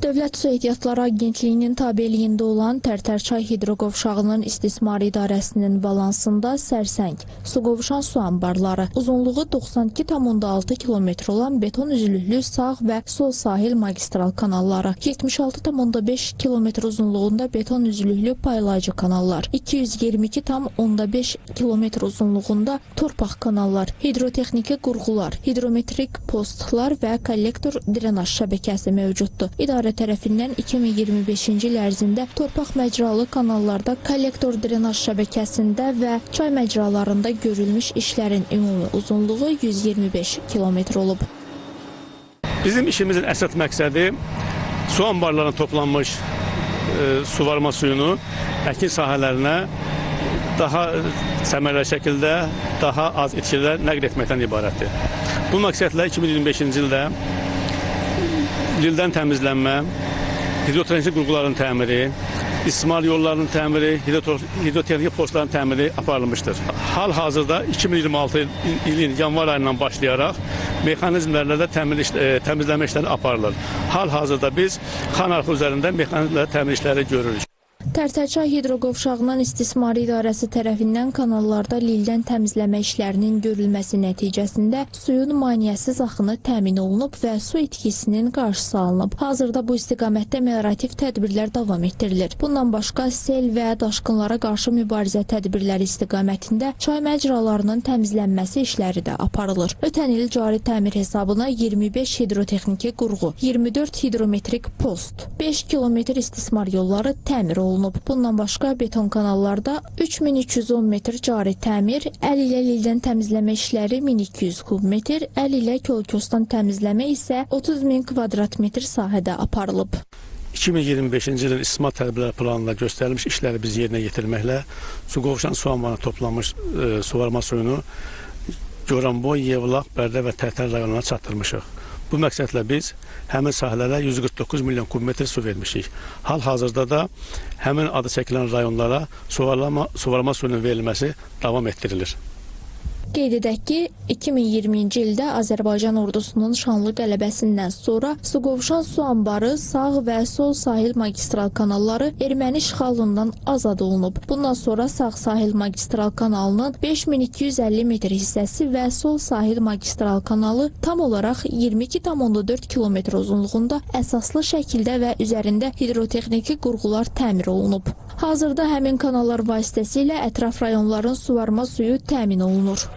Dövlət Su Ehtiyatları Agentliyinin tabeliyində olan Tərtərçay hidroqovşağının istismar idarəsinin balansında Sərsəng, su qovuşan su anbarları, uzunluğu 92,6 km olan beton üzlüklü sağ və sol sahil magistral kanalları, 76,5 km uzunluğunda beton üzlüklü paylayıcı kanallar, 222,5 km uzunluğunda torpaq kanallar, hidrotexniki qurğular, hidrometrik postlar və kollektor drenaj şəbəkəsi mövcuddur. İdarə tərəfindən 2025-ci il ərzində torpaq məcralı kanallarda, kollektor drenaj şəbəkəsində və çay məcralarında görülmüş işlərin ümumi uzunluğu 125 km olub. Bizim işimizin əsas məqsədi su anbarlarına toplanmış suvarma suyunu əkin sahələrinə daha səmərəli şəkildə, daha az içkilə nəql etməkdən ibarətdir. Bu məqsədlə 2025-ci ildə lildən təmizlənmə, hidrotexniki qurğuların təmiri, istismar yollarının təmiri, hidrotexniki postların təmiri aparılmışdır. Hal-hazırda 2026 ilin yanvar ayından başlayaraq mexanizmlərlə də təmizləmə işləri aparılır. Hal-hazırda biz xan arxı üzərində mexanizmlərlə təmir işləri görürük. Tərtərçay hidroqovşağının istismar idarəsi tərəfindən kanallarda lildən təmizləmə işlərinin görülməsi nəticəsində suyun maneəsiz axını təmin olunub və su itkisinin qarşısı alınıb. Hazırda bu istiqamətdə meliorativ tədbirlər davam etdirilir. Bundan başqa sel və daşqınlara qarşı mübarizə tədbirləri istiqamətində çay məcralarının təmizlənməsi işləri də aparılır. Ötən il cari təmir hesabına 25 hidrotexniki qurğu, 24 hidrometrik post, 5 km istismar yolları təmir olunub. Bundan başqa beton kanallarda 3310 metr cari təmir, əl ilə lildən təmizləmə işləri 1200 kub metr, əl ilə kolkosdan təmizləmə isə 30 min kvadrat metr sahədə aparılıb. 2025-ci ilin istismar tədbirləri planında göstərilmiş işləri biz yerinə yetirməklə su qovuşan su anbarına toplanmış suvarma suyunu Goranboy, Yevlax, Bərdə və Tərtər rayonlarına çatdırmışıq. Bu məqsədlə biz həmin sahələrə 149 milyon kub metr su vermişik. Hal-hazırda da həmin adı çəkilən rayonlara suvarma suyunun verilməsi davam etdirilir. Qeyd edək ki, 2020-ci ildə Azərbaycan ordusunun şanlı qələbəsindən sonra su qovuşan su anbarı, sağ və sol sahil magistral kanalları erməni işğalından azad olunub. Bundan sonra sağ sahil magistral kanalının 5250 metr hissəsi və sol sahil magistral kanalı tam olaraq 22,4 km uzunluğunda əsaslı şəkildə və üzərində hidrotexniki qurğular təmir olunub. Hazırda həmin kanallar vasitəsilə ətraf rayonların suvarma suyu təmin olunur.